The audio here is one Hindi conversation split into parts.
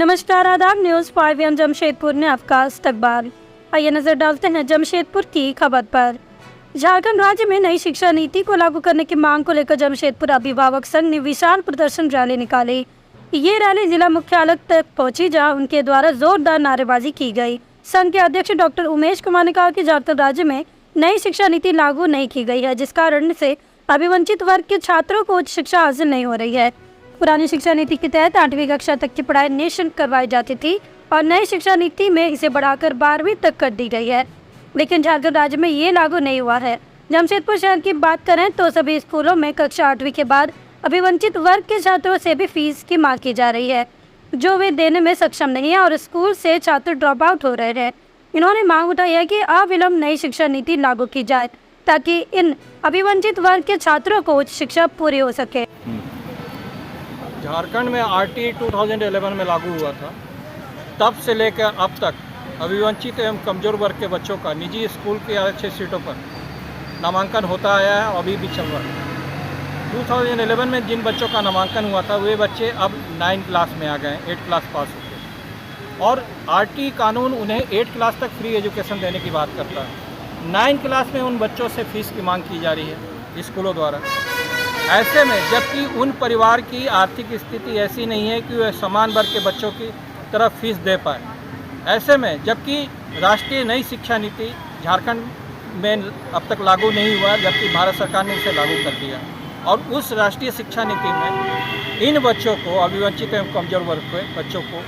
नमस्कार, आदाब। न्यूज़ 5 जमशेदपुर ने आपका इस्तकबाल। आइए नजर डालते हैं जमशेदपुर की खबर पर। झारखंड राज्य में नई शिक्षा नीति को लागू करने की मांग को लेकर जमशेदपुर अभिभावक संघ ने विशाल प्रदर्शन रैली निकाली। ये रैली जिला मुख्यालय तक पहुंची, जहां उनके द्वारा जोरदार नारेबाजी की गई। संघ के अध्यक्ष डॉक्टर उमेश कुमार ने कहा कि झारखंड राज्य में नई शिक्षा नीति लागू नहीं की गई है, जिस कारण से अभिवंचित वर्ग के छात्रों को उच्च शिक्षा हासिल नहीं हो रही है। पुरानी शिक्षा नीति के तहत 8वीं कक्षा तक की पढ़ाई निःशुल्क करवाई जाती थी और नई शिक्षा नीति में इसे बढ़ाकर 12वीं तक कर दी गई है, लेकिन झारखंड राज्य में ये लागू नहीं हुआ है। जमशेदपुर शहर की बात करें तो सभी स्कूलों में कक्षा 8वीं के बाद अभिवंचित वर्ग के छात्रों से भी फीस की मांग की जा रही है, जो वे देने में सक्षम नहीं है और स्कूल से छात्र ड्रॉप आउट हो रहे हैं। इन्होंने मांग उठाई है कि अविलंब नई शिक्षा नीति लागू की जाए, ताकि इन अभिवंचित वर्ग के छात्रों को उच्च शिक्षा पूरी हो सके। झारखंड में आरटी 2011 में लागू हुआ था। तब से लेकर अब तक अभिवंचित एवं कमज़ोर वर्ग के बच्चों का निजी स्कूल के आरक्षित सीटों पर नामांकन होता आया है, अभी भी चल रहा है। 2011 में जिन बच्चों का नामांकन हुआ था वे बच्चे अब 9 क्लास में आ गए, 8 क्लास पास हो गए, और आरटी कानून उन्हें 8 क्लास तक फ्री एजुकेशन देने की बात करता है। 9 क्लास में उन बच्चों से फीस की मांग की जा रही है स्कूलों द्वारा। ऐसे में जबकि उन परिवार की आर्थिक स्थिति ऐसी नहीं है कि वे समान वर्ग के बच्चों की तरफ फीस दे पाए, ऐसे में जबकि राष्ट्रीय नई शिक्षा नीति झारखंड में अब तक लागू नहीं हुआ, जबकि भारत सरकार ने इसे लागू कर दिया, और उस राष्ट्रीय शिक्षा नीति में इन बच्चों को, अभिवंचित एवं कमजोर वर्ग के बच्चों को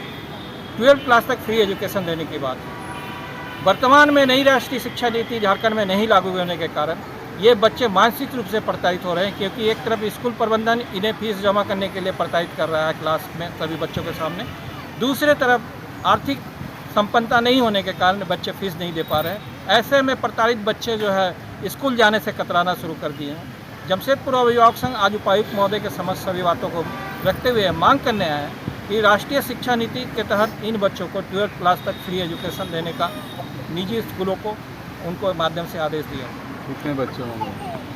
12 क्लास तक फ्री एजुकेशन देने की बात है। वर्तमान में नई राष्ट्रीय शिक्षा नीति झारखंड में नहीं लागू होने के कारण ये बच्चे मानसिक रूप से प्रताड़ित हो रहे हैं, क्योंकि एक तरफ स्कूल प्रबंधन इन्हें फीस जमा करने के लिए प्रताड़ित कर रहा है क्लास में सभी बच्चों के सामने। दूसरे तरफ आर्थिक संपन्नता नहीं होने के कारण बच्चे फीस नहीं दे पा रहे हैं। ऐसे में प्रताड़ित बच्चे जो है स्कूल जाने से कतराना शुरू कर दिए हैं। जमशेदपुर अभिभावक संघ आज उपायुक्त महोदय के समक्ष सभी बातों को रखते हुए मांग करने आए हैं कि राष्ट्रीय शिक्षा नीति के तहत इन बच्चों को 12 क्लास तक फ्री एजुकेशन देने का निजी स्कूलों को उनको माध्यम से आदेश दिया। कितने बच्चे होंगे?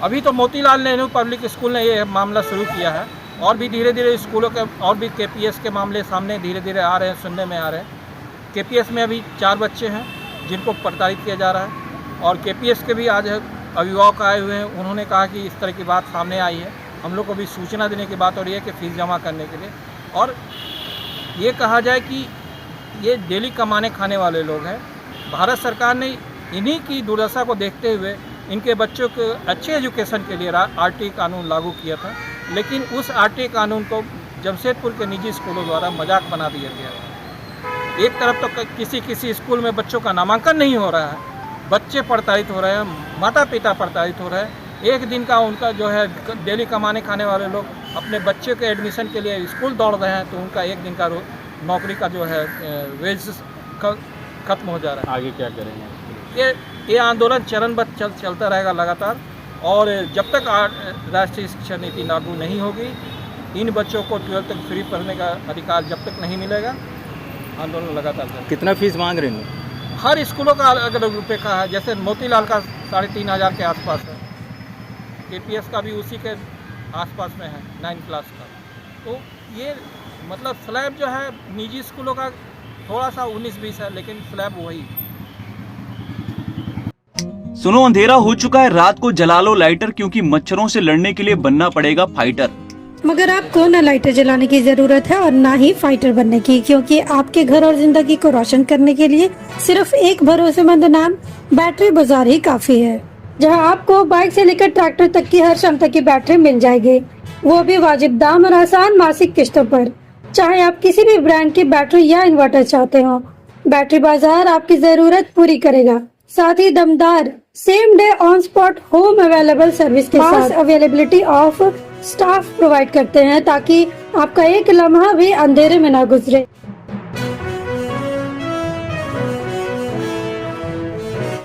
अभी तो मोतीलाल नेहरू पब्लिक स्कूल ने ये मामला शुरू किया है, और भी धीरे धीरे स्कूलों के और भी केपीएस के मामले सामने धीरे धीरे आ रहे हैं, सुनने में आ रहे हैं। केपीएस में अभी 4 बच्चे हैं जिनको प्रताड़ित किया जा रहा है, और केपीएस के भी आज अभिभावक आए हुए हैं। उन्होंने कहा कि इस तरह की बात सामने आई है, हम लोग को भी सूचना देने की बात हो रही है कि फ़ीस जमा करने के लिए, और ये कहा जाए कि ये डेली कमाने खाने वाले लोग हैं। भारत सरकार ने इन्हीं की दुर्दशा को देखते हुए इनके बच्चों के अच्छे एजुकेशन के लिए आरटी कानून लागू किया था, लेकिन उस आरटी कानून को जमशेदपुर के निजी स्कूलों द्वारा मजाक बना दिया गया। एक तरफ तो किसी स्कूल में बच्चों का नामांकन नहीं हो रहा है, बच्चे प्रताड़ित हो रहे हैं, माता पिता प्रताड़ित हो रहे हैं। एक दिन का उनका जो है डेली कमाने खाने वाले लोग अपने बच्चे के एडमिशन के लिए स्कूल दौड़ रहे हैं, तो उनका एक दिन का नौकरी का जो है वेज खत्म हो जा रहा है। आगे क्या करेंगे? ये आंदोलन चरणबद्ध चलता रहेगा लगातार, और जब तक राष्ट्रीय शिक्षा नीति लागू नहीं होगी, इन बच्चों को 12 तक फ्री पढ़ने का अधिकार जब तक नहीं मिलेगा, आंदोलन लगातार चलेगा। कितना फीस मांग रहे हैं? हर स्कूलों का अलग अलग रुपये का है। जैसे मोतीलाल का 3,500 के आसपास है, केपीएस का भी उसी के आसपास में है 9 क्लास का। तो ये मतलब स्लैब जो है निजी स्कूलों का थोड़ा सा 19-20 है, लेकिन स्लैब वही। सुनो, अंधेरा हो चुका है, रात को जला लो लाइटर, क्योंकि मच्छरों से लड़ने के लिए बनना पड़ेगा फाइटर। मगर आपको न लाइटर जलाने की जरूरत है और ना ही फाइटर बनने की, क्योंकि आपके घर और जिंदगी को रोशन करने के लिए सिर्फ एक भरोसेमंद नाम बैटरी बाजार ही काफी है, जहां आपको बाइक से लेकर ट्रैक्टर तक की हर क्षमता की बैटरी मिल जाएगी, वो भी वाजिब दाम और आसान मासिक किस्तों पर। चाहे आप किसी भी ब्रांड की बैटरी या इन्वर्टर चाहते हो, बैटरी बाजार आपकी जरूरत पूरी करेगा। साथ ही दमदार same day on spot home available service के साथ अवेलेबिलिटी ऑफ स्टाफ प्रोवाइड करते हैं, ताकि आपका एक लम्हा भी अंधेरे में ना गुजरे।